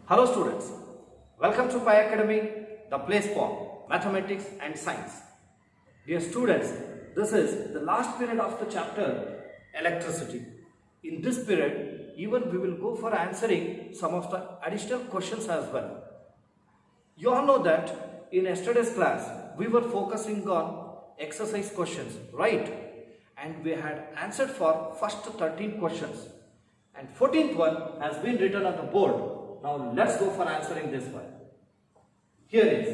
Hello students, welcome to Pi Academy, the place for mathematics and science. Dear students, this is the last period of the chapter electricity. In this period, even we will go for answering some of the additional questions as well. You all know that in yesterday's class, we were focusing on exercise questions, right? And we had answered for first 13 questions. And 14th one has been written on the board. Now let's go for answering this one. Here is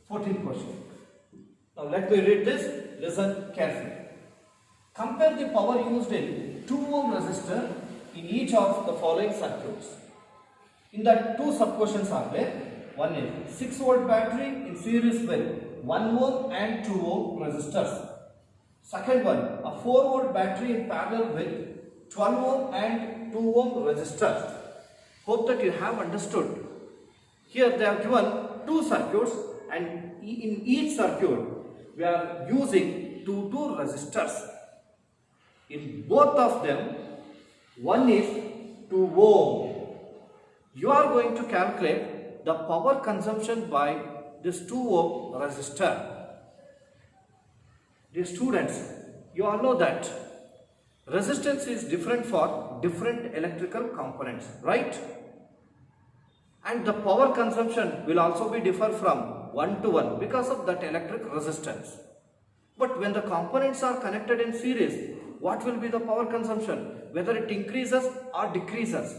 14th question. Now let me read this. Listen carefully. Compare the power used in 2 ohm resistor in each of the following circuits. In that two sub-questions are there. One is 6 volt battery in series with 1 ohm and 2 ohm resistors. Second one, a 4 volt battery in parallel with 12 ohm and 2 ohm resistors. Hope that you have understood. Here they are given two circuits, and in each circuit we are using two resistors. In both of them, one is 2 ohm. You are going to calculate the power consumption by this 2 ohm resistor. Dear students, you all know that resistance is different for different electrical components, right? And the power consumption will also be differ from 1 to 1 because of that electric resistance. But when the components are connected in series, what will be the power consumption? Whether it increases or decreases.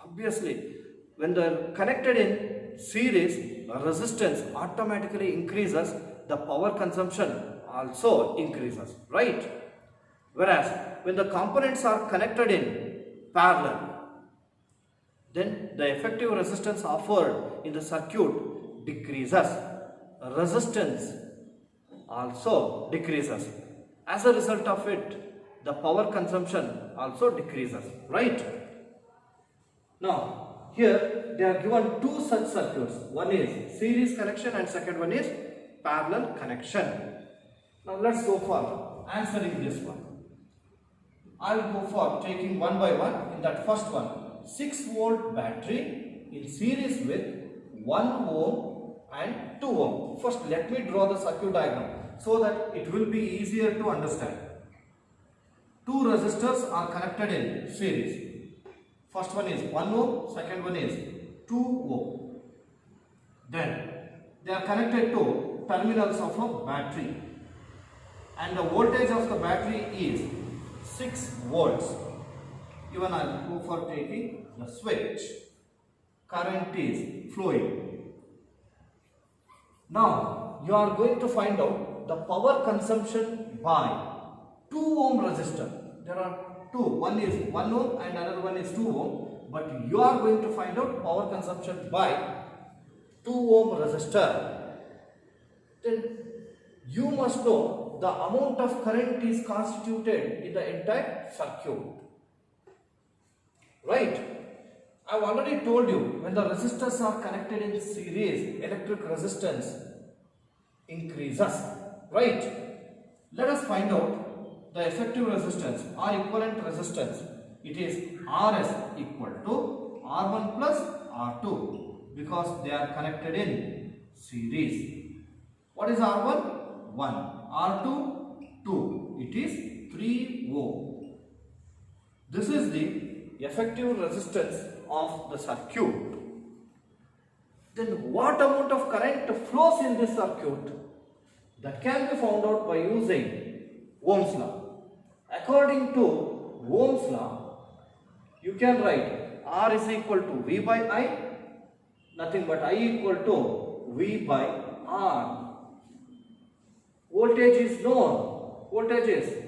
Obviously, when they are connected in series, resistance automatically increases, the power consumption also increases, right? Whereas when the components are connected in parallel, then the effective resistance offered in the circuit decreases. Resistance also decreases. As a result of it, the power consumption also decreases, right? Now, here they are given two such circuits. One is series connection and second one is parallel connection. Now, let's go for answering this one. I will go for taking one by one. In that first one, 6 volt battery in series with 1 ohm and 2 ohm. First, let me draw the circuit diagram so that it will be easier to understand. Two resistors are connected in series. First one is 1 ohm, second one is 2 ohm. Then they are connected to terminals of a battery, and the voltage of the battery is 6 volts. Even I will go for taking the switch. Current is flowing. Now you are going to find out the power consumption by 2 ohm resistor. There are two. One is 1 ohm and another one is 2 ohm. But you are going to find out power consumption by 2 ohm resistor. Then you must know the amount of current is constituted in the entire circuit. Right? I have already told you, when the resistors are connected in series, electric resistance increases. Right? Let us find out the effective resistance or equivalent resistance. It is Rs equal to R1 plus R2 because they are connected in series. What is R1? 1. R2? 2. It is 3 ohm. This is the effective resistance of the circuit. Then what amount of current flows in this circuit? That can be found out by using Ohm's law. According to Ohm's law, you can write R is equal to V by I, nothing but I equal to V by R. Voltage is known. Voltage is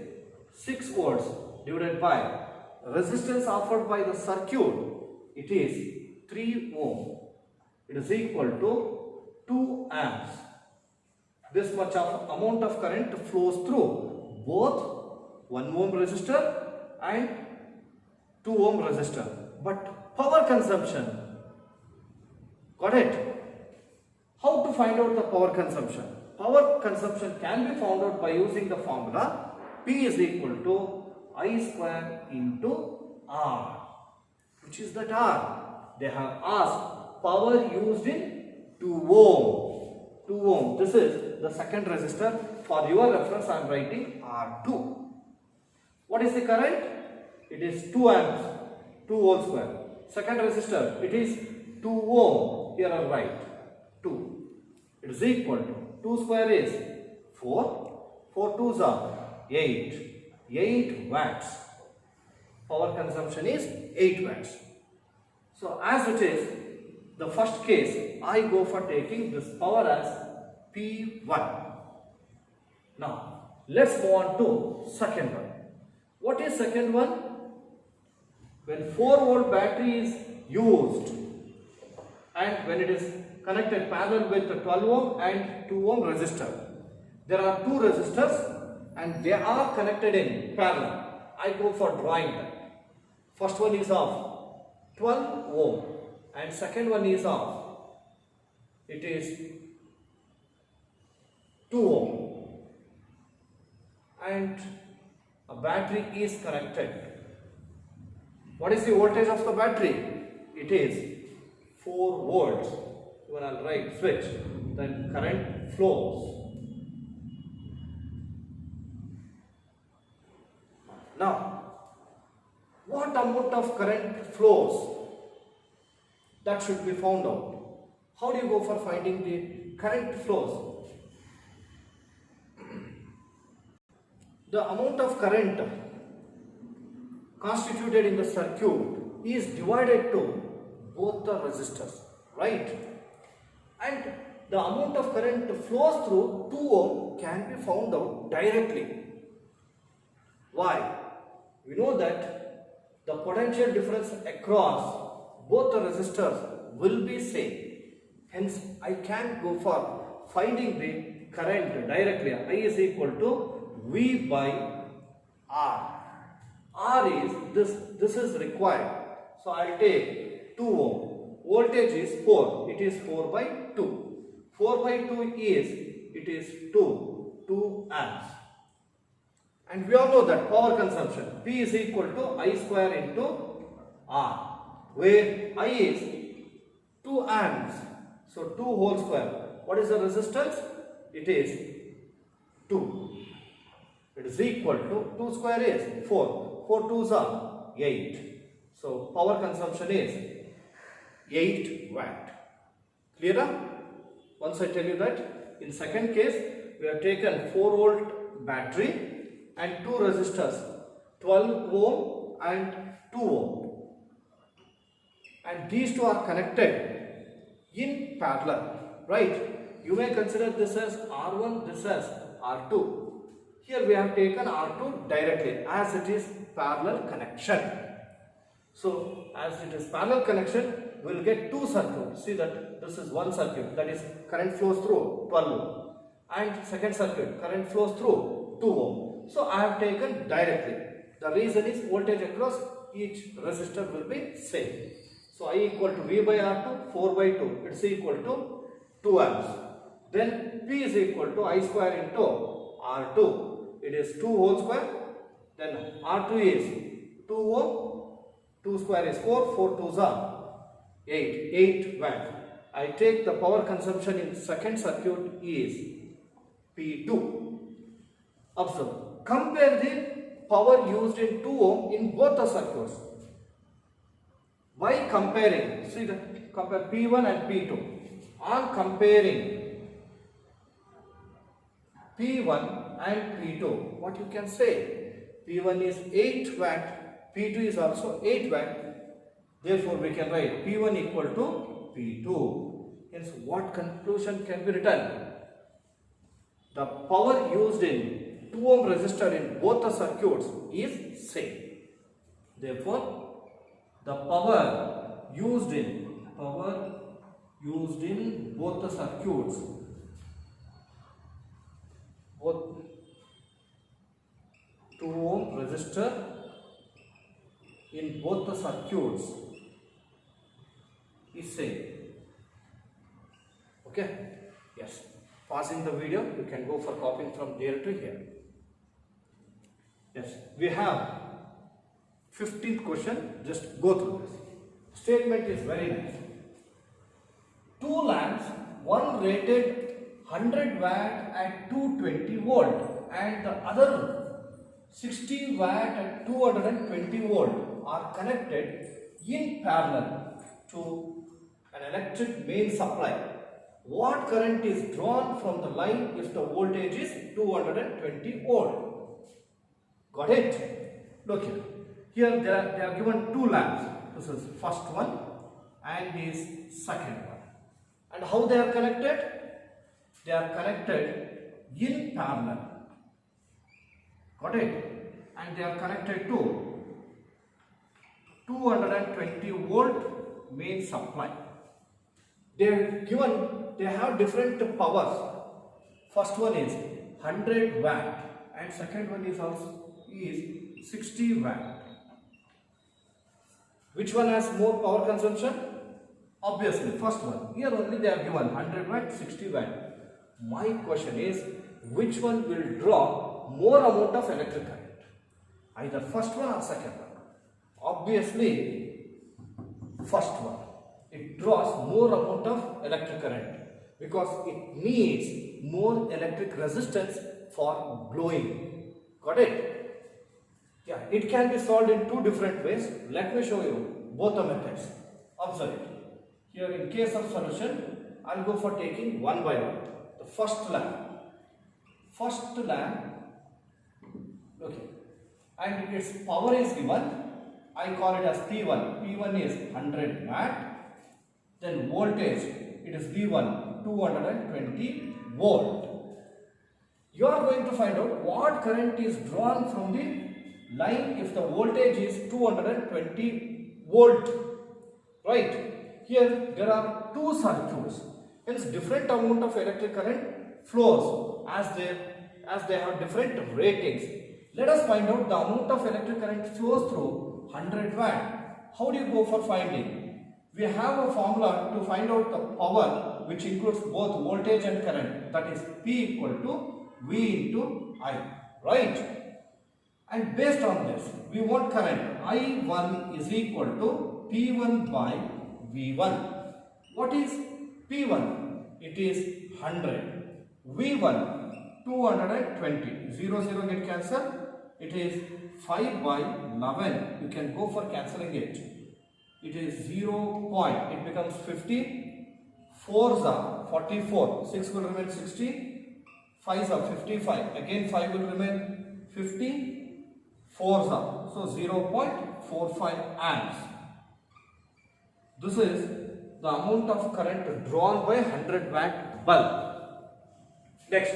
6 volts divided by resistance offered by the circuit. It is 3 ohm. It is equal to 2 amps. This much of amount of current flows through both 1 ohm resistor and 2 ohm resistor. But power consumption, got it? How to find out the power consumption? Power consumption can be found out by using the formula P is equal to I square into R. Which is that R? they have asked power used in 2 ohm. 2 ohm. This is the second resistor. For your reference, I am writing R2. What is the current? It is 2 amps, 2 volt square. Second resistor, it is 2 ohm. Here I write 2. It is equal to 2 square is 4. 4 2s are 8. 8 watts. Power consumption is 8 watts. So as it is, the first case, I go for taking this power as P1. Now, let's move on to second one. What is second one? When 4 volt battery is used and when it is connected parallel with the 12 ohm and 2 ohm resistor. There are 2 resistors and they are connected in parallel. I go for drawing them. First one is of 12 ohm and second one is of, it is 2 ohm. And a battery is connected. What is the voltage of the battery? It is 4 volts. When I'll write switch, then current flows. Now, what amount of current flows? That should be found out. How do you go for finding the current flows? The amount of current constituted in the circuit is divided to both the resistors, right? And the amount of current flows through 2 ohm can be found out directly. Why? We know that the potential difference across both the resistors will be same. Hence, I can go for finding the current directly. I is equal to V by R. R is this is required. So I'll take 2 ohm. Voltage is 4. It is 4 by 2. 4 by 2 is, it is 2 amps. And we all know that power consumption P is equal to I square into R, where I is 2 amps. So 2 whole square. What is the resistance? It is 2. It is equal to 2 square is 4. 4 2s are 8. So power consumption is 8 watt. Clear? Once I tell you that, in second case, we have taken 4 volt battery and 2 resistors, 12 ohm and 2 ohm. And these two are connected in parallel, right? You may consider this as R1, this as R2. Here we have taken R2 directly as it is parallel connection. So as it is parallel connection, we will get 2 circuits. See that this is one circuit, that is current flows through 12 ohm, and second circuit, current flows through 2 ohm. So I have taken directly. The reason is voltage across each resistor will be same. So I equal to V by R2, 4 by 2, it's equal to 2 amps. Then P is equal to I square into R2. It is 2 whole square. Then R2 is 2 ohm, 2 square is 4, 4 2s are 8 watt. I take the power consumption in second circuit is P2. Observe. Compare the power used in 2 ohm in both the circuits. By comparing, see that, compare P1 and P2. On comparing P1 and P2, what you can say? P1 is 8 watt, P2 is also 8 watt. Therefore, we can write P1 equal to P2. Hence, what conclusion can be written? The power used in 2 ohm resistor in both the circuits is same. Therefore, the power used in both the circuits, both 2 ohm resistor in both the circuits is same. Okay? Yes. Pausing the video, you can go for copying from there to here. Yes. We have 15th question. Just go through this. statement is very nice. Two lamps, one rated 100 watt at 220 volt and the other 60 watt at 220 volt are connected in parallel to an electric main supply. What current is drawn from the line if the voltage is 220 volt? Got it? Look here. Here they are given two lamps. This is first one and this second one. And how they are connected? They are connected in parallel. Got it? And they are connected to 220 volt main supply. They have different powers. First one is 100 watt and second one is 60 watt. Which one has more power consumption? Obviously, first one. Here only they are given 100 watt, 60 watt. My question is, which one will draw more amount of electric current? Either first one or second one. Obviously, first one. It draws more amount of electric current because it needs more electric resistance for blowing. Got it? Yeah, it can be solved in two different ways. Let me show you both the methods. Observe it. Here in case of solution, I will go for taking one by one. The first lamp. Okay. And its power is given. I call it as P1. P1 is 100 watt. Then voltage, it is V1, 220 volt. You are going to find out what current is drawn from the line if the voltage is 220 volt. Right? Here there are two circuits. Hence different amount of electric current flows as they have different ratings. Let us find out the amount of electric current flows through 100 watt. How do you go for finding? We have a formula to find out the power which includes both voltage and current, that is P equal to V into I, right? And based on this, we want current I1 is equal to P1 by V1. What is P1? It is 100. V1, 220. 0, 0 get cancelled. It is 5 by 11. You can go for cancelling it. It is 0 point. It becomes 50. 4s are 44. 6 will remain 60. 5s are 55. Again 5 will remain 50. 4s are. So 0.45 amps. This is the amount of current drawn by 100 watt bulb. Next,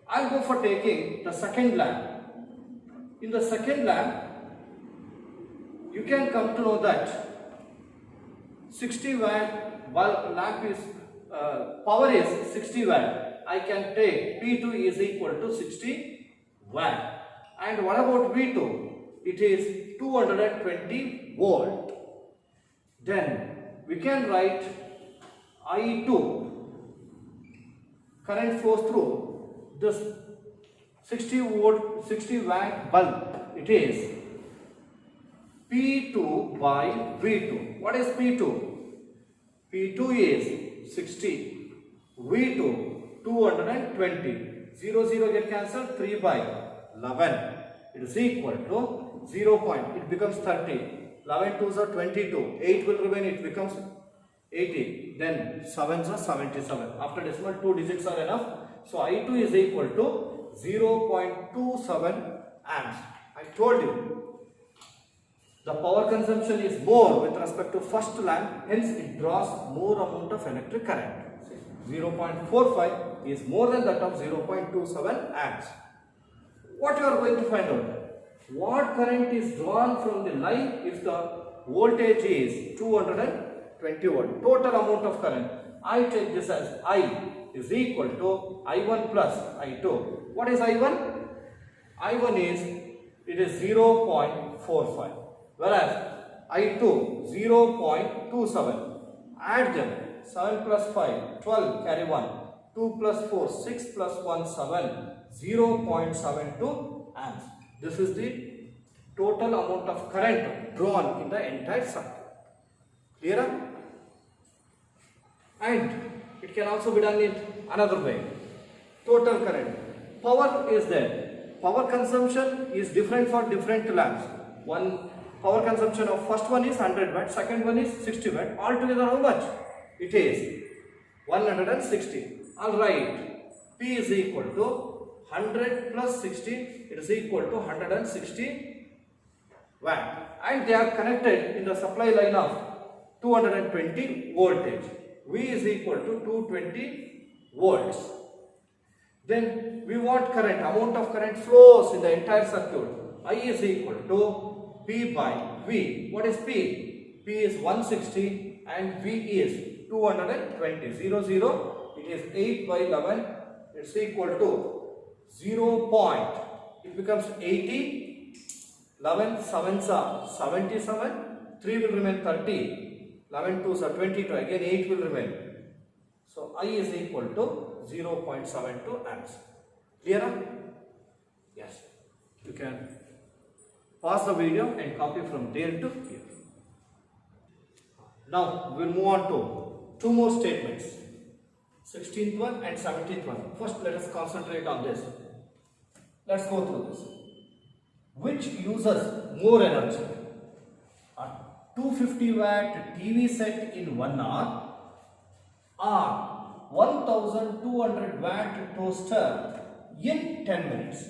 I will go for taking the second lamp. In the second lamp, you can come to know that 60 watt bulb lamp is power is 60 watt. I can take P2 is equal to 60 watt. And what about V2? It is 220 volt. Then we can write I2. Current flows through this 60 watt bulb. It is P2 by V2. What is P2? P2 is 60. V2 220. 0, 0 get cancelled. 3 by 11. It is equal to 0 point. It becomes 30. 11 2s are 22. 8 will remain. It becomes 80. Then 7s are 77. After decimal, 2 digits are enough. So I2 is equal to 0.27 amps. I told you the power consumption is more with respect to first lamp, hence it draws more amount of electric current. 0.45 is more than that of 0.27 amps. What you are going to find out? What current is drawn from the line if the voltage is 220 volt? Total amount of current. I take this as I is equal to I1 plus I2. What is I1? I1 is, it is 0.45. Whereas I2 0.27. Add them. 7 plus 5, 12, carry 1. 2 plus 4, 6 plus 1, 7. 0.72 amps. This is the total amount of current drawn in the entire circuit. Clear? And it can also be done in another way. Total current. Power is there. Power consumption is different for different lamps. One power consumption of first one is 100 watt, second one is 60 watt. Altogether how much? It is 160. Alright. P is equal to 100 plus 60. It is equal to 160 watt. And they are connected in the supply line of 220 voltage. V is equal to 220 volts. Then we want current, amount of current flows in the entire circuit. I is equal to P by V. What is P? P is 160 and V is 220. 0, 0. It is 8 by 11. It's equal to 0 point. It becomes 80. 11 7s are 77. 3 will remain 30. 11 2s are 22. Again 8 will remain. So I is equal to 0.72 amps. Clear? Yes. You can pause the video and copy from there to here. Now we will move on to two more statements. 16th one and 17th one. First let us concentrate on this. Let's go through this. Which uses more energy? A 250 watt TV set in 1 hour or 1200 watt toaster in 10 minutes.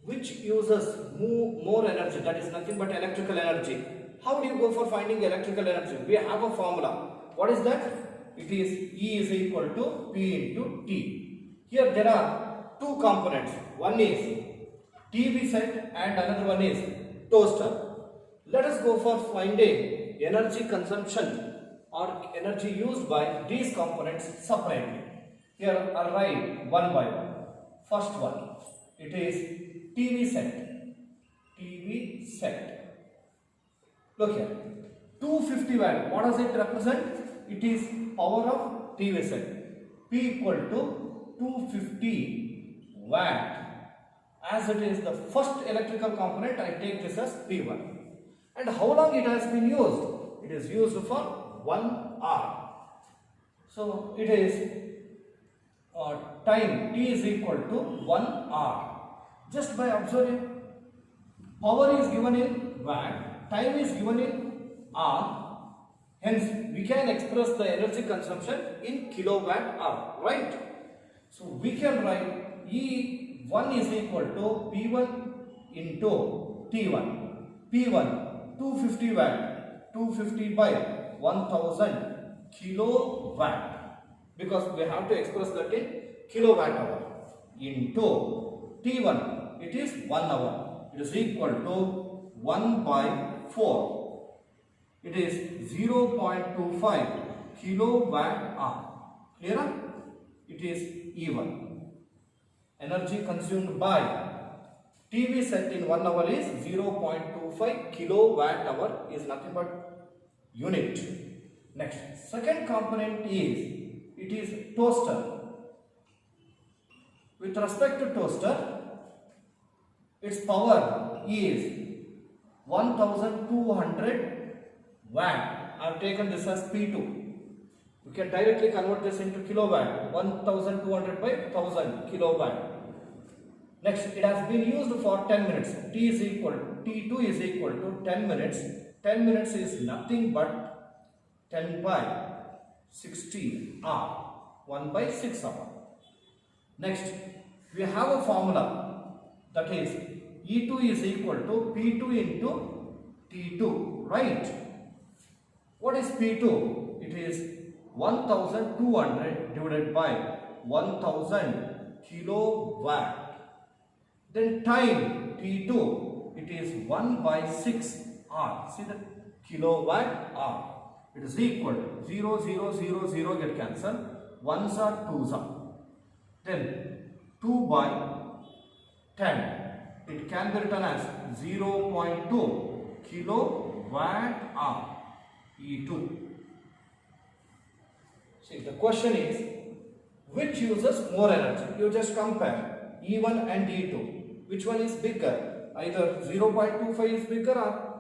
Which uses more energy? That is nothing but electrical energy. How do you go for finding electrical energy? We have a formula. What is that? It is E is equal to P into T. Here there are two components. One is TV set and another one is toaster. Let us go for finding energy consumption or energy used by these components separately. Here I'll write one by one. First one, it is TV set. TV set. Look here. 250 watt. What does it represent? It is power of TV set. P equal to 250 watt. As it is the first electrical component, I take this as P1. And how long it has been used? It is used for 1 hour. So it is time T is equal to 1 hour. Just by observing, power is given in watt, time is given in hour. Hence, we can express the energy consumption in kilowatt hour, right? So we can write E1 is equal to P1 into T1. P1 250 watt, 250 by 1000 kilowatt, because we have to express that in kilowatt hour, into T1, it is 1 hour. It is equal to 1 by 4. It is 0.25 kilowatt hour. Clear? It is E1. Energy consumed by TV set in 1 hour is 0.25 kilowatt hour, is nothing but unit. Next, second component is, it is toaster. With respect to toaster, its power is 1200 watt. I have taken this as P2. We can directly convert this into kilowatt. 1200 by 1000 kilowatt. Next, it has been used for 10 minutes. T2 is equal to 10 minutes. 10 minutes is nothing but 10 by 60 hour. 1 by 6 hour. Next, we have a formula, that is E2 is equal to P2 into T2, right? What is P2? It is 1200 divided by 1000 kilowatt. Then time T2, it is 1 by 6 hour. See the kilowatt hour. It is equal to 0, 0, 0, 0 get cancelled. 1s are 2s are. Then 2 by 10. It can be written as 0.2 kilowatt hour. E2. See, the question is, which uses more energy? You just compare E1 and E2. Which one is bigger? Either 0.25 is bigger or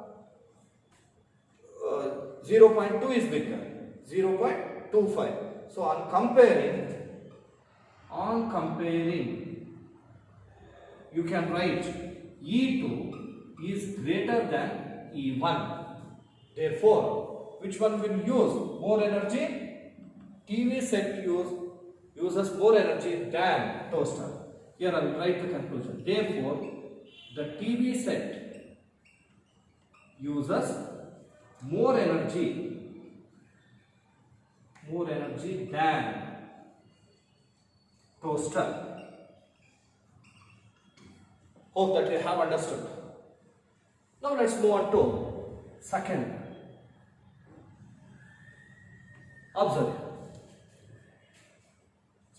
0.2 is bigger, 0.25. So on comparing, you can write E2 is greater than E1. Therefore, which one will use more energy? TV set uses more energy than toaster. Here I will write the conclusion. Therefore, the TV set uses more energy than toaster. Hope that you have understood. Now let's move on to second. Observe.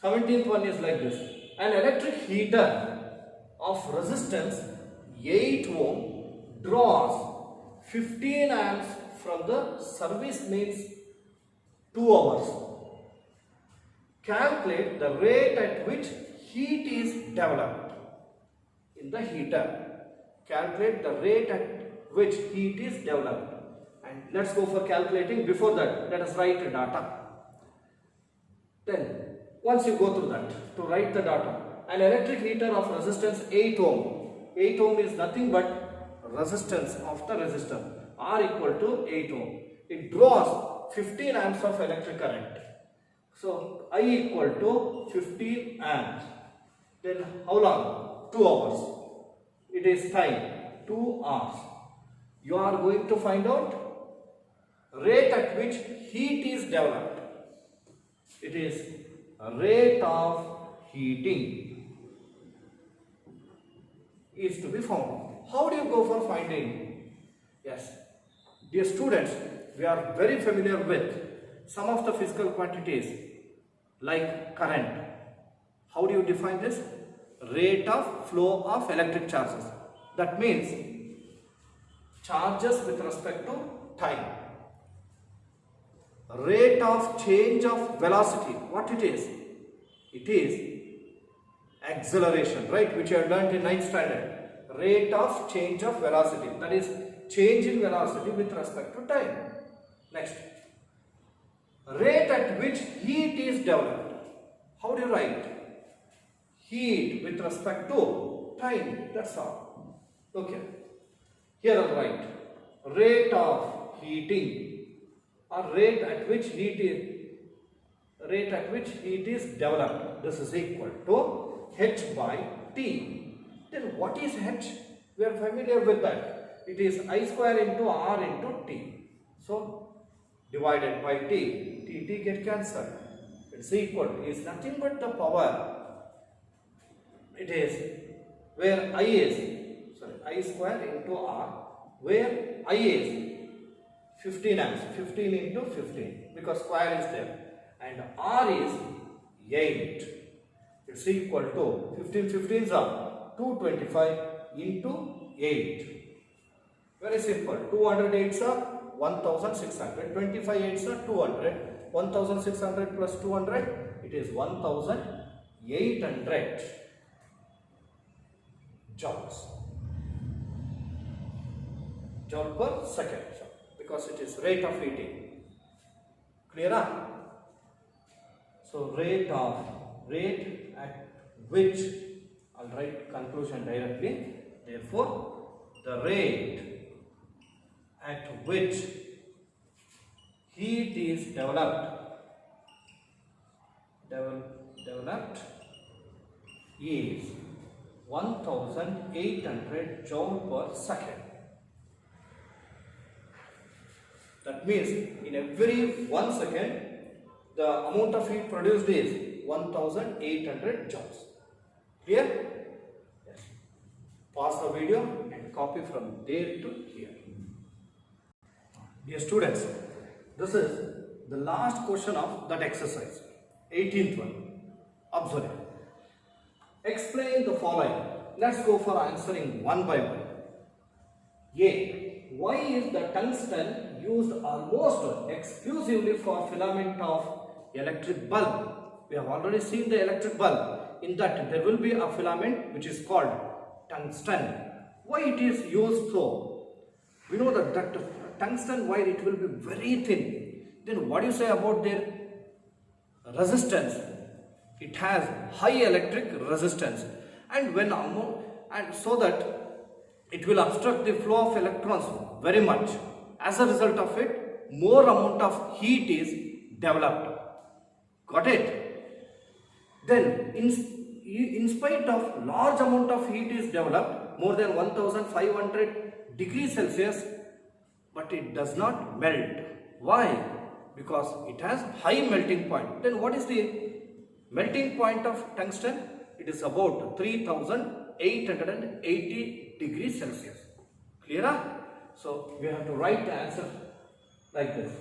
17th one is like this. An electric heater of resistance 8 ohm draws 15 amps from the service means 2 hours. Calculate the rate at which heat is developed in the heater. Calculate the rate at which heat is developed. And let's go for calculating. Before that, let us write the data. Then, once you go through that, to write the data, an electric heater of resistance 8 ohm. 8 ohm is nothing but resistance of the resistor. R equal to 8 ohm. It draws 15 amps of electric current. So, I equal to 15 amps. Then, how long? 2 hours. It is time, 2 hours. You are going to find out rate at which heat is developed. It is a rate of heating is to be found. How do you go for finding? Yes, dear students, we are very familiar with some of the physical quantities like current. How do you define this? Rate of flow of electric charges. That means charges with respect to time. Rate of change of velocity. What it is? It is acceleration, right? Which you have learned in 9th standard. Rate of change of velocity. That is change in velocity with respect to time. Next. Rate at which heat is developed. How do you write? Heat with respect to time. That's all. Okay. Here I write rate of heating or rate at which heat is developed. This is equal to H by T. Then what is H? We are familiar with that. It is I square into R into T. So divided by T. T get cancelled. It's equal to is nothing but the power. It is where I is I square into R, where I is 15 amps, 15 into 15 because square is there, and R is 8. It's equal to 15 15s are 225 into 8. Very simple. 200 8s are 1600, 25 8s are 200, 1600 plus 200, it is 1800 joules. Joule per second, because it is rate of heating. Clear? So rate at which, I'll write conclusion directly. Therefore, the rate at which heat is developed is 1800 joule per second. That means in every 1 second, the amount of heat produced is 1800 joules. Clear? Yes. Pause the video and copy from there to here. Dear students, this is the last question of that exercise. 18th one. Observe. Explain the following. Let's go for answering one by one. A. Why is the tungsten used almost exclusively for filament of electric bulb? We have already seen the electric bulb. In that there will be a filament which is called tungsten. Why it is used so? We know that tungsten wire, it will be very thin. Then what do you say about their resistance? It has high electric resistance, and so that it will obstruct the flow of electrons very much. As a result of it, more amount of heat is developed. Got it? Then in spite of large amount of heat is developed, more than 1500 degrees Celsius, but it does not melt. Why? Because it has high melting point. Then what is the melting point of tungsten? It is about 3880 degrees Celsius. Clear? So we have to write the answer like this.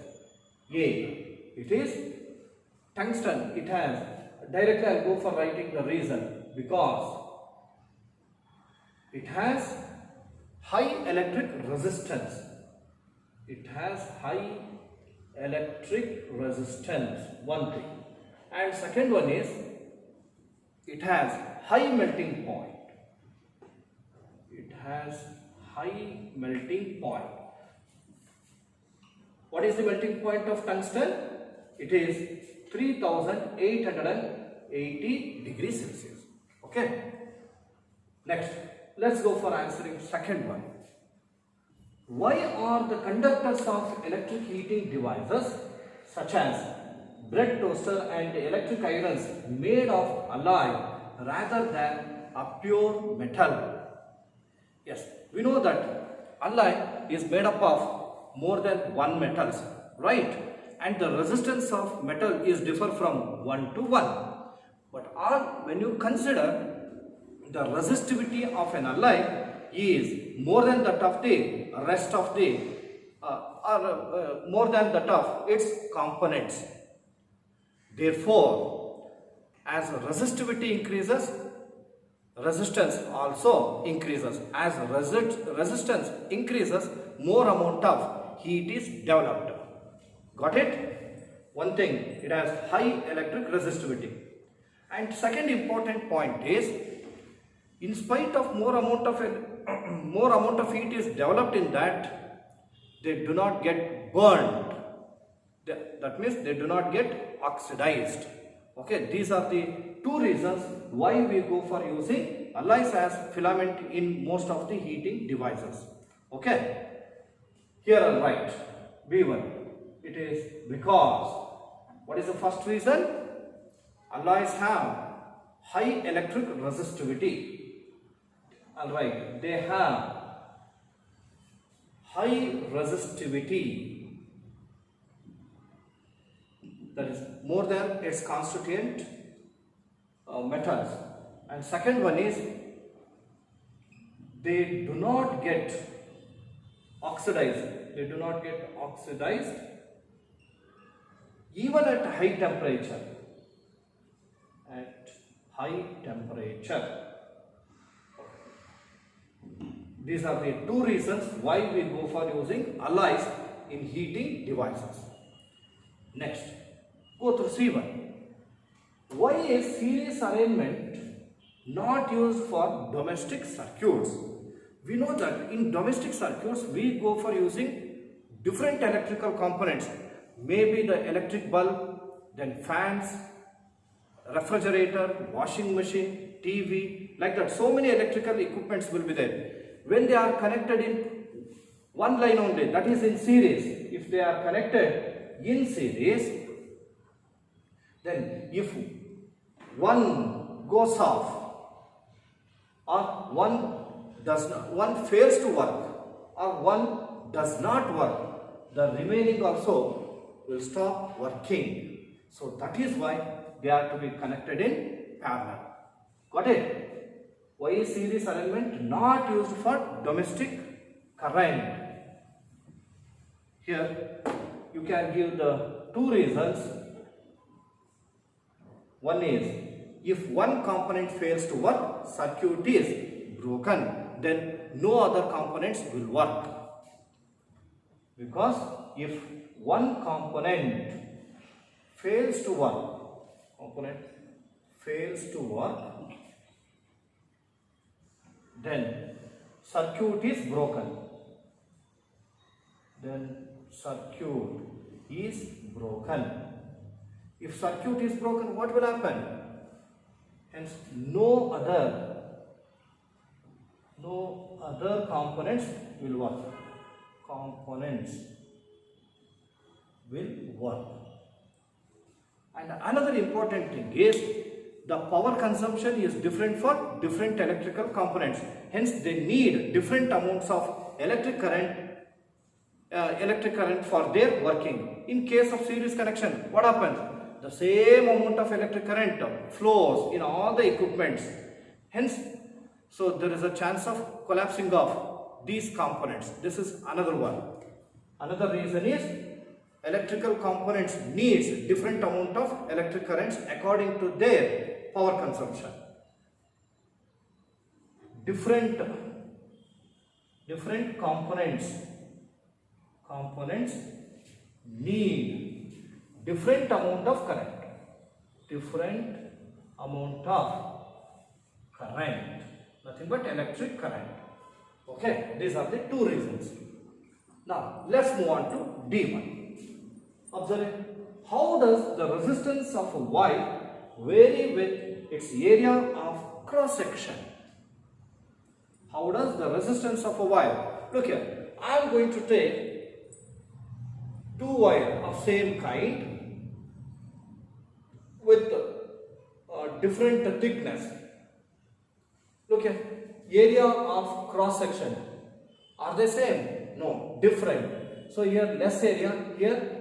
A. It is tungsten. It has, directly I will go for writing the reason, because it has high electric resistance. It has high electric resistance, one thing. And second one is, it has high melting point. It has high melting point. What is the melting point of tungsten? It is 3880 degrees Celsius. Okay. Next, let's go for answering second one. Why are the conductors of electric heating devices such as bread toaster and electric irons made of alloy rather than a pure metal? Yes, we know that alloy is made up of more than one metals, right? And the resistance of metal is differ from 1 to 1. But when you consider the resistivity of an alloy is more than that of the rest of the more than that of its components. Therefore, as resistivity increases, resistance also increases. As resistance increases, more amount of heat is developed. Got it? One thing, it has high electric resistivity. And second important point is, in spite of more amount of heat is developed in that, they do not get burned. That means they do not get oxidized. Okay, these are the two reasons why we go for using alloys as filament in most of the heating devices. Okay, here I'll write B1. It is because, what is the first reason? Alloys have high electric resistivity. Alright, they have high resistivity, that is more than its constituent metals. And second one is, they do not get oxidized. They do not get oxidized even at high temperature. At high temperature. These are the two reasons why we go for using alloys in heating devices. Next, go to C1. Why is series arrangement not used for domestic circuits? We know that in domestic circuits we go for using different electrical components. Maybe the electric bulb, then fans, refrigerator, washing machine, TV, like that. So many electrical equipments will be there. When they are connected in one line only, that is in series. If they are connected in series, then if one goes off or one fails to work or one does not work, the remaining also will stop working. So that is why they are to be connected in parallel. Got it? Why is series arrangement not used for domestic current? Here you can give the two reasons. One is, if one component fails to work, circuit is broken, then no other components will work. Because if one component fails to work, then circuit is broken. then circuit is broken. If circuit is broken, what will happen? Hence, no other components will work. Components will work. And another important thing is the power consumption is different for different electrical components. Hence, they need different amounts of electric current for their working. In case of series connection, what happens? The same amount of electric current flows in all the equipments. Hence, so there is a chance of collapsing of these components. This is another one. Another reason is electrical components needs different amount of electric currents according to their power consumption. Different components need different amount of current. Different amount of current. Nothing but electric current. Okay, these are the two reasons. Now, let's move on to D1. Observe, how does the resistance of a wire vary with its area of cross section? How does the resistance of a wire? Look here, I am going to take two wires of same kind with different thickness. Look here, area of cross section. Are they same? No, different. So here less area, here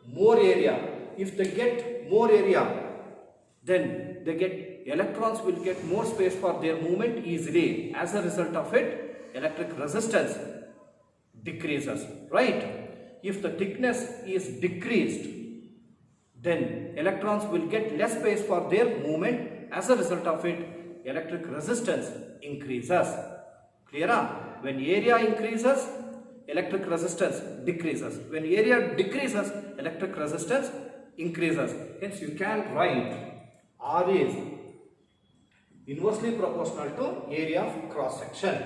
more area. If they get more area, then electrons will get more space for their movement easily. As a result of it, electric resistance decreases, right? If the thickness is decreased, then electrons will get less space for their movement. As a result of it, electric resistance increases. Clear? When area increases, electric resistance decreases. When area decreases, electric resistance increases. Hence, you can write R is inversely proportional to area of cross section.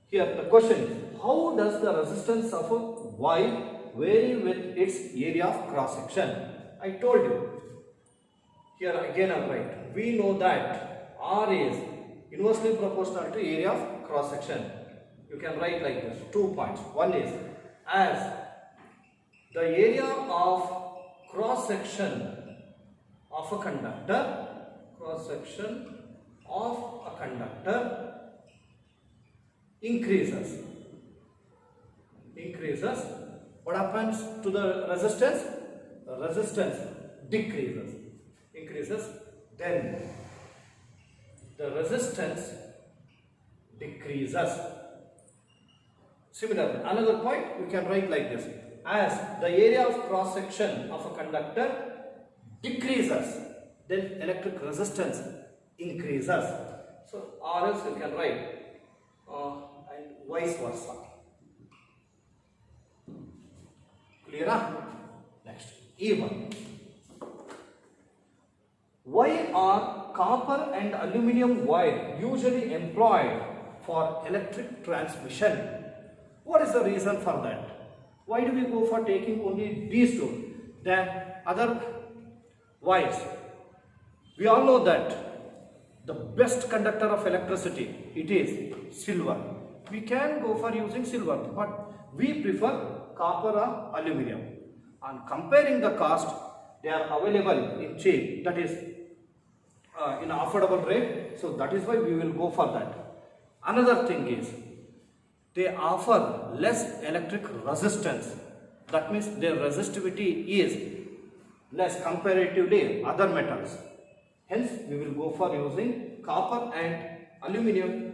Here the question is, how does the resistance of a wire vary with its area of cross section? I told you. Here again I will write. We know that R is inversely proportional to area of cross section. You can write like this, 2 points. One is, as the area of cross section of a conductor, increases. What happens to the resistance? Resistance increases, then the resistance decreases. Similarly, another point you can write like this, as the area of cross section of a conductor decreases, then electric resistance increases. So, or else you can write and vice versa. Clear? Next, E1. Why are copper and aluminum wire usually employed for electric transmission? What is the reason for that? Why do we go for taking only these two than other wires? We all know that the best conductor of electricity, it is silver. We can go for using silver, but we prefer copper or aluminum. On comparing the cost, they are available in cheap, that is in affordable rate. So that is why we will go for that. Another thing is, they offer less electric resistance. That means their resistivity is less comparatively other metals. Hence, we will go for using copper and aluminum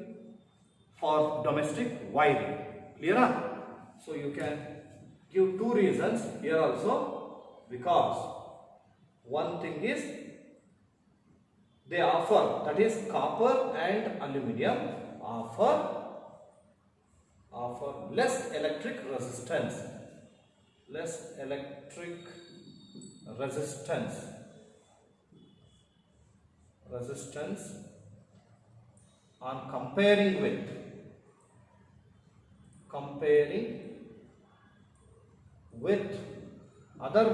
for domestic wiring. Clear? So you can give two reasons here also, because one thing is they offer, that is copper and aluminum offer less electric resistance. On comparing with other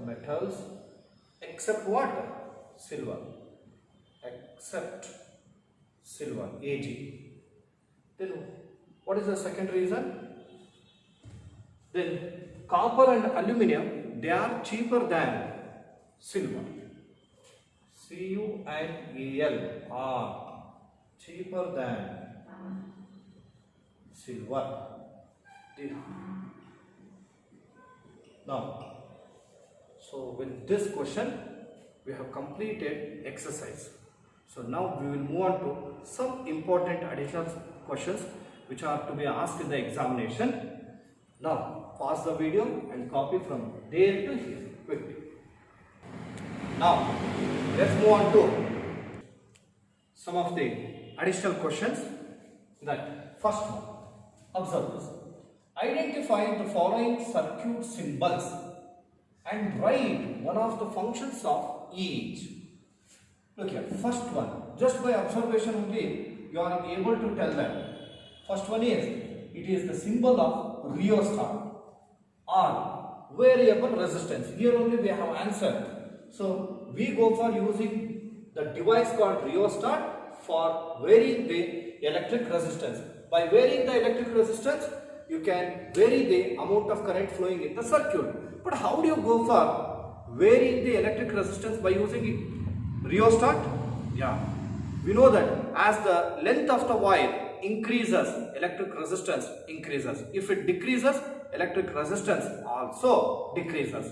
metals except what? Silver. Except silver, Ag. Then what is the second reason? Then copper and aluminum, they are cheaper than silver. Cu and Al are cheaper than silver. Now, so with this question, we have completed exercise. So now we will move on to some important additional questions which are to be asked in the examination. Now, pause the video and copy from there to here quickly. Now, let's move on to some of the additional questions. That first one, observe this. Identify the following circuit symbols and write one of the functions of each. Look here, first one, just by observation only, you are able to tell that. First one is, it is the symbol of rheostat or variable resistance. Here only we have answer. So, we go for using the device called rheostat for varying the electric resistance. By varying the electric resistance, you can vary the amount of current flowing in the circuit. But how do you go for varying the electric resistance by using rheostat? Yeah, we know that as the length of the wire increases, electric resistance increases. If it decreases, electric resistance also decreases.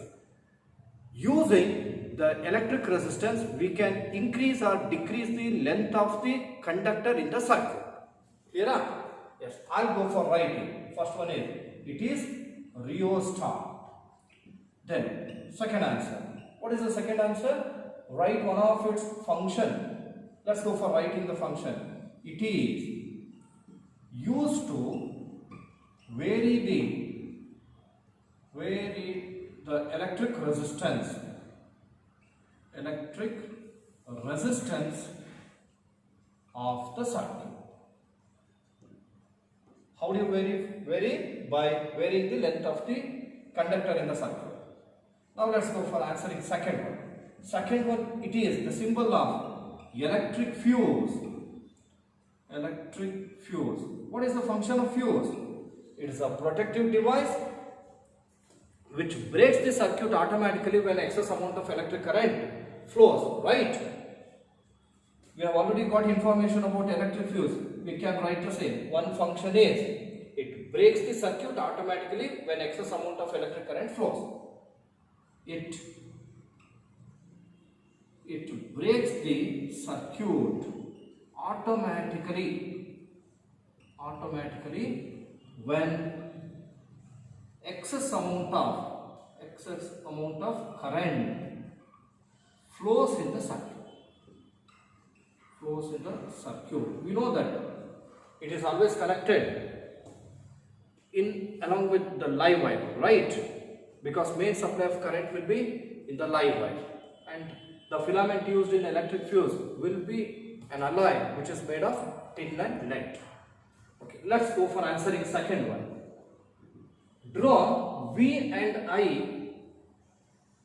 Using the electric resistance, we can increase or decrease the length of the conductor in the circuit. Clear? Yes, I'll go for writing. First one is, it is rheostat. Then, second answer. What is the second answer? Write one of its function. Let's go for writing the function. It is used to vary the electric resistance of the circuit. How do you vary? By varying the length of the conductor in the circuit. Now let's go for answering second one. Second one, it is the symbol of electric fuse. Electric fuse. What is the function of fuse? It is a protective device which breaks the circuit automatically when excess amount of electric current flows, right? We have already got information about electric fuse. We can write the same. One function is, it breaks the circuit automatically when excess amount of electric current flows. It breaks the circuit automatically when excess amount of current flows in the circuit. We know that it is always connected along with the live wire, right? Because main supply of current will be in the live wire, and the filament used in electric fuse will be an alloy which is made of tin and lead. Okay, let's go for answering second one. Draw V and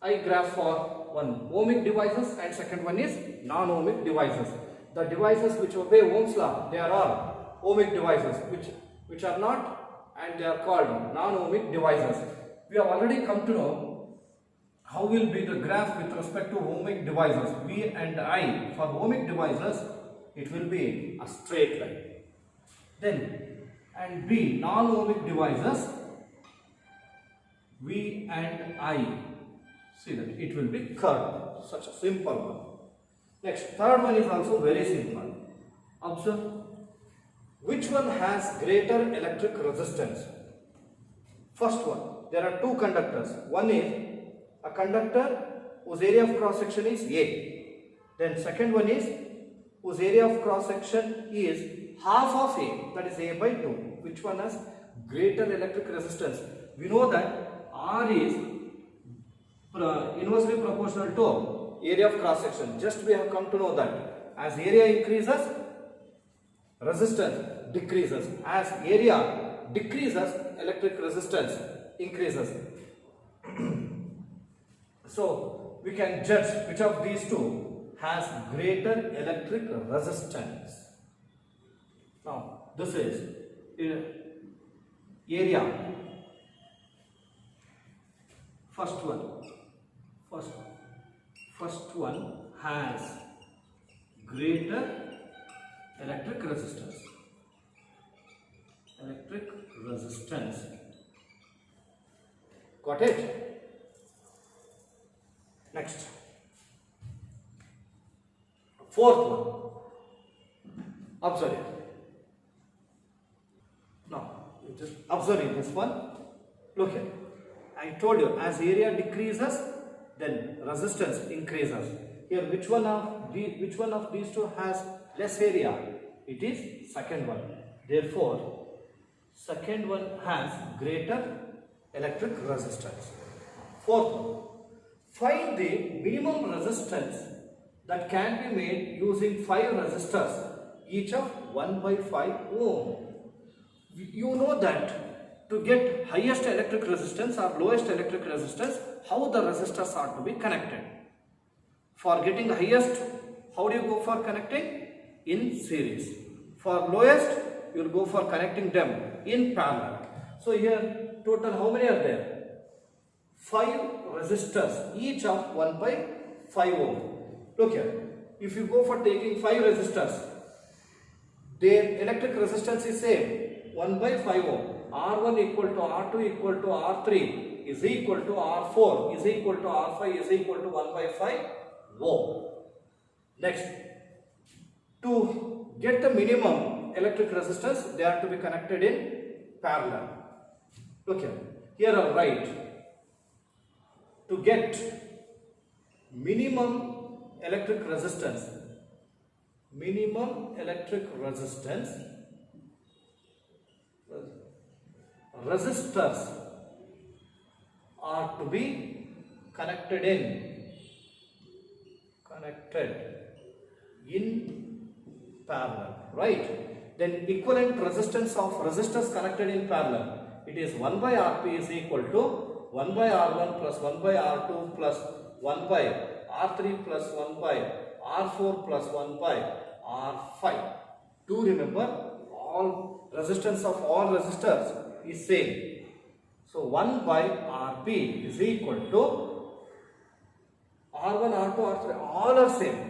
I graph for one ohmic devices and second one is non-ohmic devices. The devices which obey Ohm's law, they are all ohmic devices, which are not, and they are called non-ohmic devices. We have already come to know how will be the graph with respect to ohmic devices. V and I, for ohmic devices, it will be a straight line. Then, and B, non-ohmic devices, V and I, see that it will be curved, such a simple one. Next, third one is also very simple. Observe, which one has greater electric resistance? First one, there are two conductors. One is a conductor whose area of cross section is A. Then second one is whose area of cross section is half of A, that is A by 2. Which one has greater electric resistance? We know that R is inversely proportional to area of cross section. Just we have come to know that as area increases, resistance decreases. As area decreases, electric resistance increases. So we can judge which of these two has greater electric resistance. Now this is area. First one has greater electric resistance. Got it? Next, fourth one. Observe it. Now, you just observe this one. Look here. I told you, as area decreases, then resistance increases. Here, which one of these two has less area? It is second one. Therefore, second one has greater electric resistance. Fourth one. Find the minimum resistance that can be made using 5 resistors, each of 1/5 ohm. You know that to get highest electric resistance or lowest electric resistance, how the resistors are to be connected. For getting highest, how do you go for connecting? In series. For lowest, you will go for connecting them in parallel. So here total how many are there? 5 resistors, each of 1/5 ohm. Look here, if you go for taking 5 resistors, their electric resistance is same, 1/5 ohm. R1 equal to R2 equal to R3 is equal to R4 is equal to R5 is equal to 1/5 ohm. Next, to get the minimum electric resistance, they are to be connected in parallel. Look here I'll write, to get minimum electric resistance, resistors are to be connected in parallel, right? Then equivalent resistance of resistors connected in parallel, it is 1/Rp is equal to 1/R1 plus 1/R2 plus 1/R3 plus 1/R4 plus 1/R5. Do remember, all resistance of all resistors is same. So 1/Rp is equal to R1, R2, R3, all are same.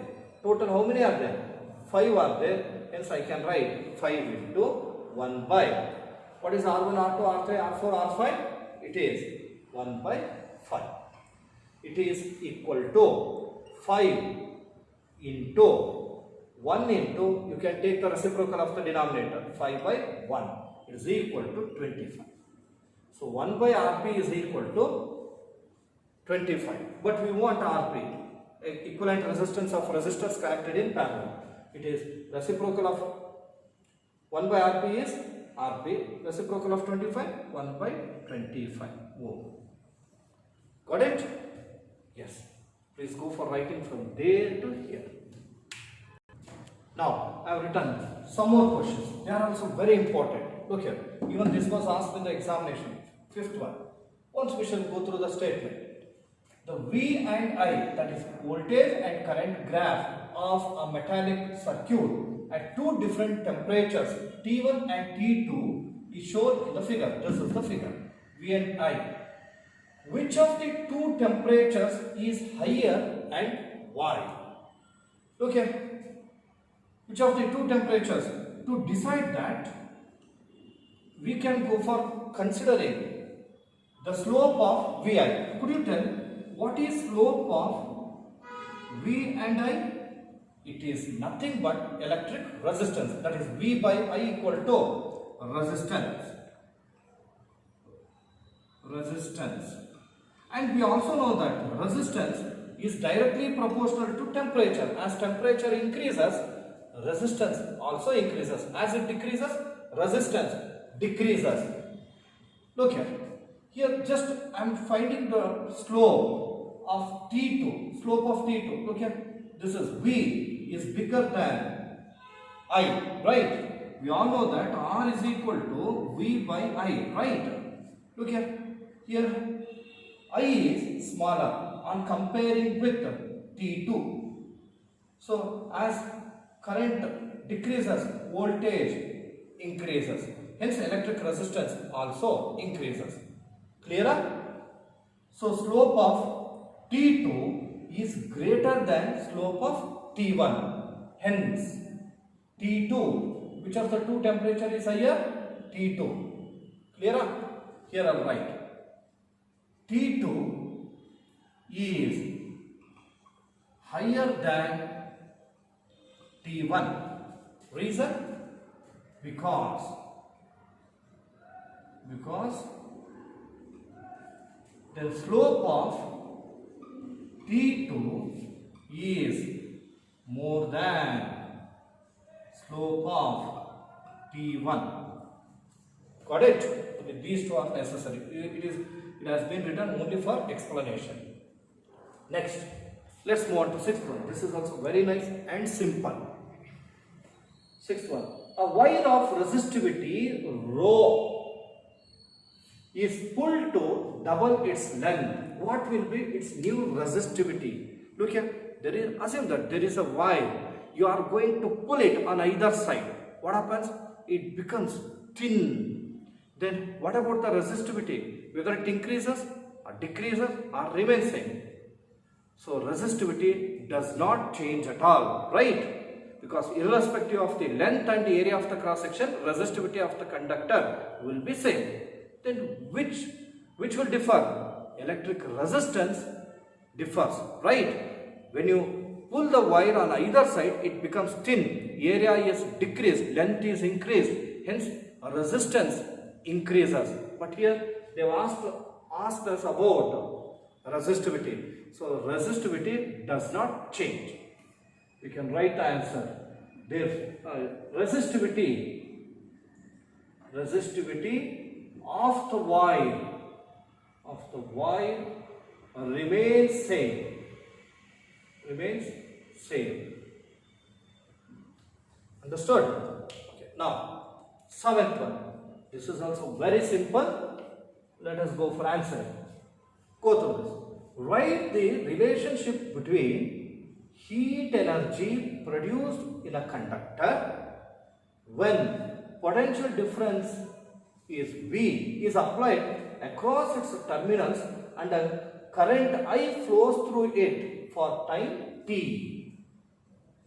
Total how many are there? 5 are there. Hence I can write 5 into 1/. What is R1, R2, R3, R4, R5? It is 1/5. It is equal to 5 into 1 into, you can take the reciprocal of the denominator, 5/1 is equal to 25. So 1/Rp is equal to 25. But we want Rp, equivalent resistance of resistors connected in parallel. It is reciprocal of 1/Rp is Rp, reciprocal of 25, 1/25 ohm. Got it? Yes. Please go for writing from there to here. Now, I have written some more questions. They are also very important. Look here. Even this was asked in the examination. Fifth one. Once we shall go through the statement. The V and I, that is voltage and current graph of a metallic circuit at two different temperatures, T1 and T2, is shown in the figure. This is the figure. V and I. Which of the two temperatures is higher and why? Look here. Which of the two temperatures? To decide that, we can go for considering the slope of Vi. Could you tell what is slope of V and I? It is nothing but electric resistance. That is V by I equal to resistance. And we also know that resistance is directly proportional to temperature. As temperature increases, resistance also increases. As it decreases, resistance decreases. Look here. Here just I am finding the slope of T2. Slope of T2. Look here. This is V is bigger than I, right? we all know that R is equal to V by I, right? Look here. Here I is smaller on comparing with T2. So as current decreases, voltage increases. Hence electric resistance also increases. Clear? So slope of T2 is greater than slope of T1. Hence T2, which of the two temperature is higher? T2. Clear? Here I will write. T2 is higher than T1. Reason? Because the slope of T2 is more than slope of T1. Got it? These two are necessary. It has been written only for explanation. Next, let's move on to sixth one. This is also very nice and simple. Sixth one. A wire of resistivity rho is pulled to double its length. What will be its new resistivity? Look here. Assume that there is a wire. You are going to pull it on either side. What happens? It becomes thin. Then what about the resistivity? Whether it increases or decreases or remains same. So resistivity does not change at all, right? Because irrespective of the length and the area of the cross section, resistivity of the conductor will be same. Then which will differ? Electric resistance differs, right? When you pull the wire on either side, it becomes thin. Area is decreased, length is increased. Hence, resistance increases. But here they have asked us about resistivity. So resistivity does not change. We can write the answer. Resistivity of the wire remains same. Understood? Okay. Now, seventh one. This is also very simple. Let us go for answer. Go through this. Write the relationship between heat energy produced in a conductor when potential difference is V is applied across its terminals and a current I flows through it for time T.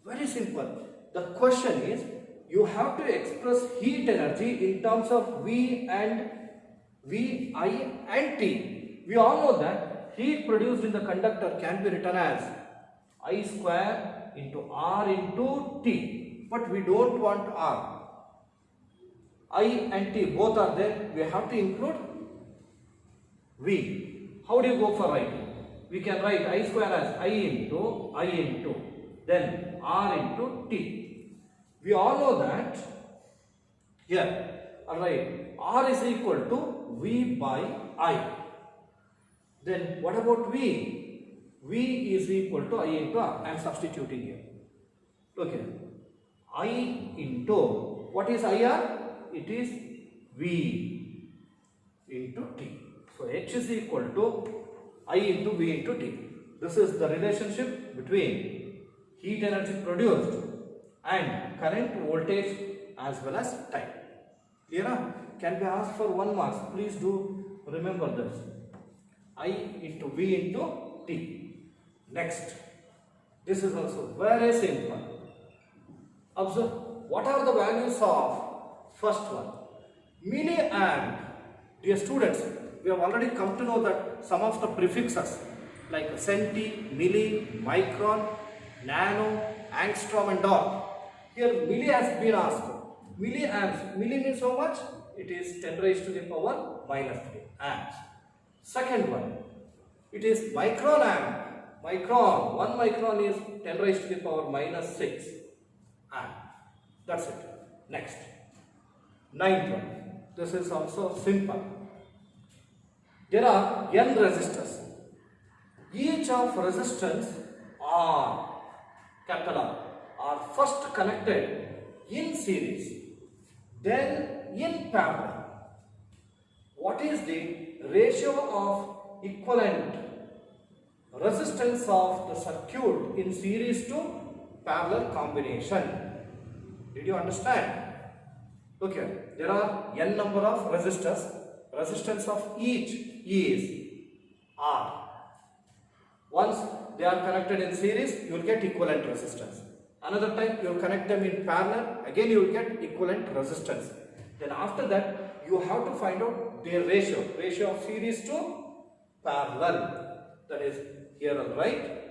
Very simple. The question is, you have to express heat energy in terms of V, I and T. We all know that heat produced in the conductor can be written as I square into R into T. But we don't want R. I and T both are there. We have to include V. How do you go for writing? We can write I square as I into then R into T. We all know that here, alright, R is equal to V by I. Then what about V? V is equal to I into R. I am substituting here. Look here. I into, what is IR? It is V into T. So H is equal to I into V into T. This is the relationship between heat energy produced and current, voltage as well as time. Clear? Can be asked for 1 mark. Please do remember this. I into V into T. Next. This is also very simple. Observe. What are the values of first one? Milliamp. Dear students, we have already come to know that some of the prefixes like centi, milli, micron, nano, angstrom and all. Here milli has been asked. Milliamps. Milli means how much? It is 10 raised to the power minus 3 amps. Second one. It is micron amp. Micron. 1 micron is 10 raised to the power minus 6 amp. That's it. Next. Ninth one. This is also simple. There are n resistors. Each of resistance R, capital R, are first connected in series. Then in parallel, what is the ratio of equivalent resistance of the circuit in series to parallel combination? Did you understand? Look here, there are n number of resistors. Resistance of each is R. Once they are connected in series, you will get equivalent resistance. Another time you will connect them in parallel, again you will get equivalent resistance. Then after that, you have to find out their ratio of series to parallel. That is here on the right.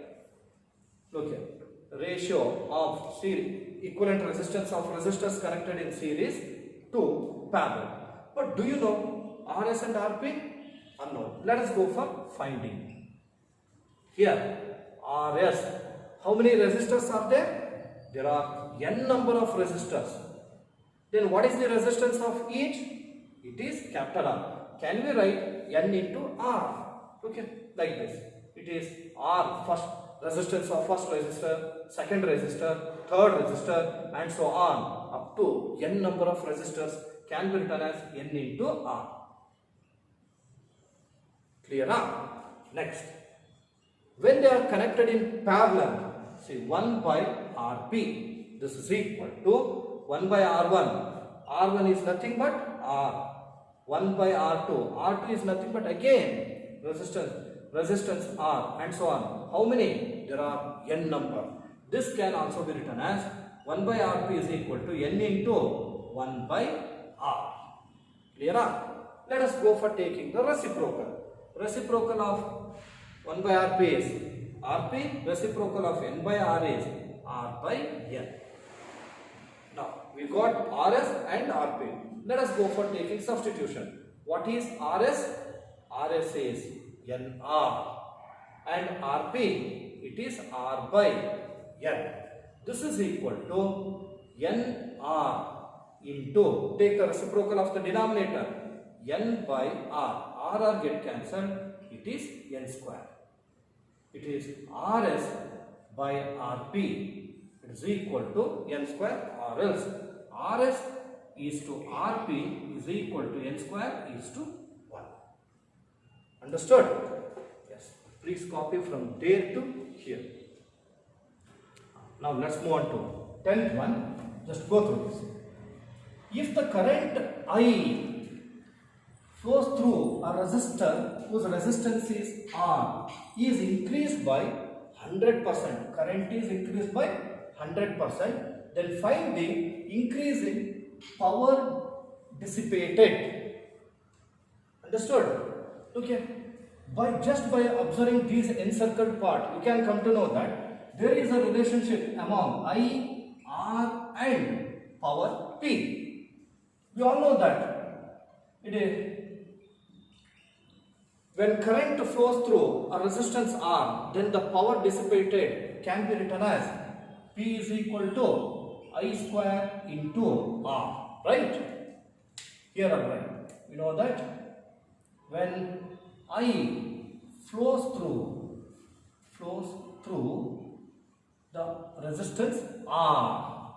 Look here, ratio of series, equivalent resistance of resistors connected in series to parallel. But do you know RS and RP? Unknown. Let us go for finding. Here, RS. How many resistors are there? There are n number of resistors. Then what is the resistance of each? It is capital R. Can we write n into R? Okay, like this. It is R, first resistance of first resistor, second resistor, third resistor, and so on. Up to n number of resistors can be written as n into R. Clear now? Next. When they are connected in parallel, see 1 by Rp, this is equal to 1 by R1. R1 is nothing but R. 1 by R2. R2 is nothing but again resistance R, and so on. How many? There are n number. This can also be written as 1 by Rp is equal to n into 1 by R. Clear? Let us go for taking the reciprocal. Reciprocal of 1 by Rp is Rp, reciprocal of n by R is R by n. Now, we got RS and Rp. Let us go for taking substitution. What is RS? RS is NR. And Rp, it is R by n. This is equal to NR into, take the reciprocal of the denominator, n by R. R get cancelled, it is n square. It is RS by Rp. It is equal to n square, or else RS is to Rp is equal to n square is to 1. Understood? Yes. Please copy from there to here. Now let's move on to 10th one. Just go through this. If the current I flows through a resistor whose resistance is R is increased by 100%. Current is increased by 100%. Then find the increase in power dissipated. Understood? Okay. Just by observing these encircled part, you can come to know that there is a relationship among I, R and power P. We all know that it is when current flows through a resistance R, then the power dissipated can be written as P is equal to I square into R. Right? Here I write. We know that when I flows through the resistance R,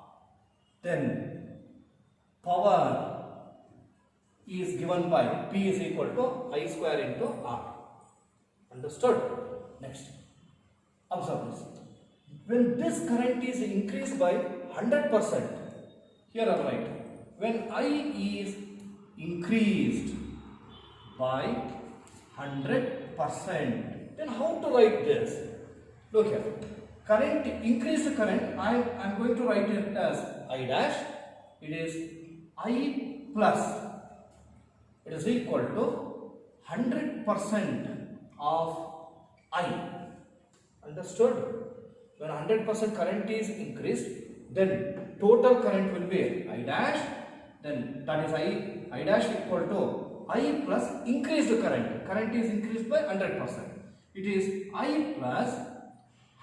then power is given by P is equal to I square into R. Understood? Next. Observe this. When this current is increased by 100%, here I write, when I is increased by 100%, then how to write this? Look here. Current, increased current, I am going to write it as I dash. It is I plus. It is equal to 100% of I. Understood? When 100% current is increased, then total current will be I dash. Then that is I dash equal to I plus increased current. Current is increased by 100%. It is I plus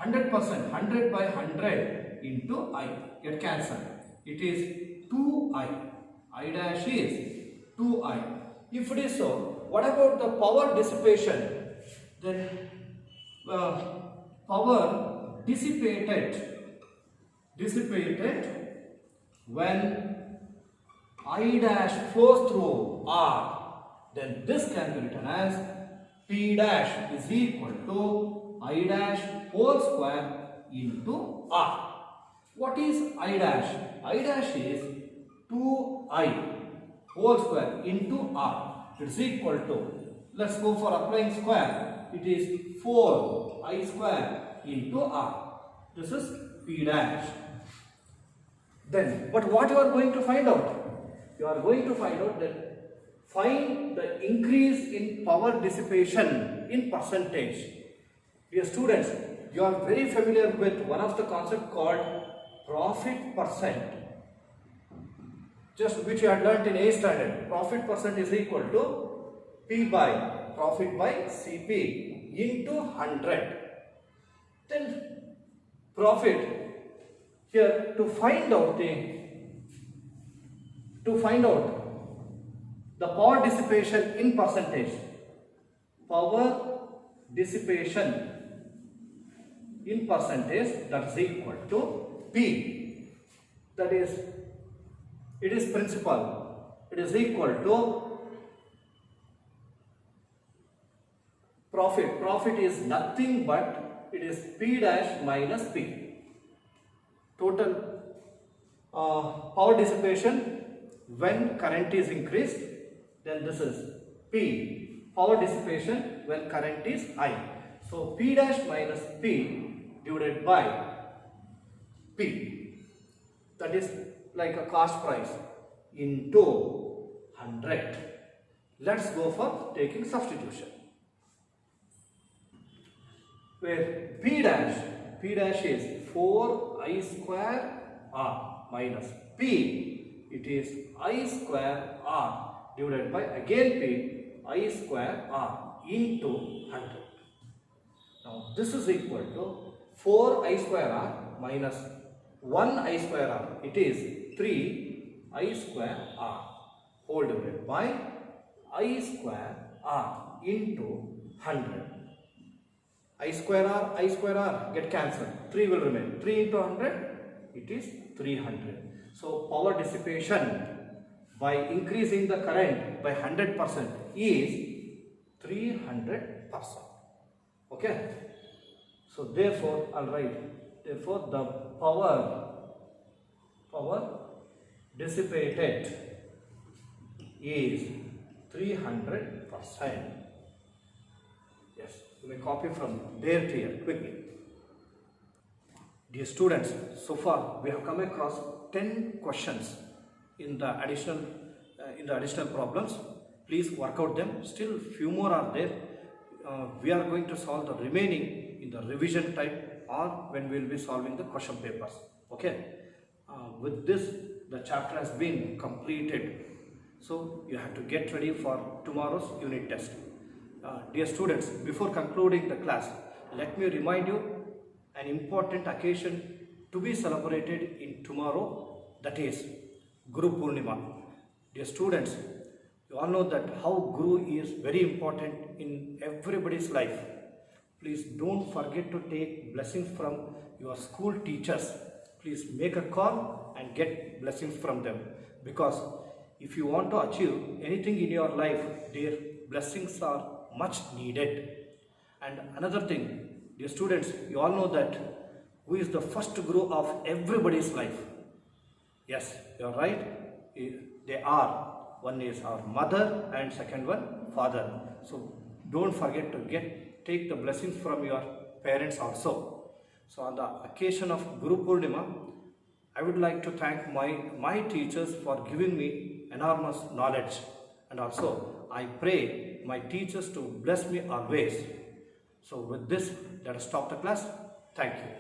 100%. 100 by 100 into I. Get cancelled. It is 2I. I dash is 2I. If it is so, what about the power dissipation? Then power dissipated when I dash flows through R, then this can be written as P dash is equal to I dash whole square into R. What is I dash? I dash is 2I whole square into R. It is equal to, let's go for applying square. It is 4I square into R. This is P dash. Then, but what you are going to find out? You are going to find out that find the increase in power dissipation in percentage. Dear students, you are very familiar with one of the concept called profit percent, just which you had learnt in A standard. Profit percent is equal to P by profit by CP into 100. Then profit, here to find out the power dissipation in percentage. Power dissipation in percentage, that is equal to P. That is, it is principal. It is equal to profit. Profit is nothing but it is P dash minus P. Total power dissipation when current is increased, then this is P. Power dissipation when current is high. So P dash minus P divided by P. That is like a cost price into 100. Let's go for taking substitution. Where P dash is 4I square R minus P, it is I square R divided by again P, I square R into 100. Now this is equal to 4I square R minus 1I square R. It is 3I square R whole divided by I square R into 100. I square R get cancelled. 3 will remain. 3 into 100, it is 300. So power dissipation by increasing the current by 100% is 300%. Okay. So therefore, I'll write. Therefore, the power dissipated is 300%. Yes, you may copy from there to here quickly. Dear students, so far we have come across 10 questions in the additional problems. Please work out them. Still few more are there. We are going to solve the remaining in the revision type or when we will be solving the question papers. Okay. With this, the chapter has been completed. So you have to get ready for tomorrow's unit test. Dear students, before concluding the class, let me remind you an important occasion to be celebrated in tomorrow, that is Guru Purnima. Dear students, you all know that how Guru is very important in everybody's life. Please don't forget to take blessings from your school teachers. Please make a call and get blessings from them, because if you want to achieve anything in your life, their blessings are much needed. And another thing, dear students, you all know that who is the first Guru of everybody's life? Yes, you are right. They are. One is our mother and second one father. So don't forget to take the blessings from your parents also. So on the occasion of Guru Purnima, I would like to thank my teachers for giving me enormous knowledge, and also I pray my teachers to bless me always. So with this, let us stop the class. Thank you.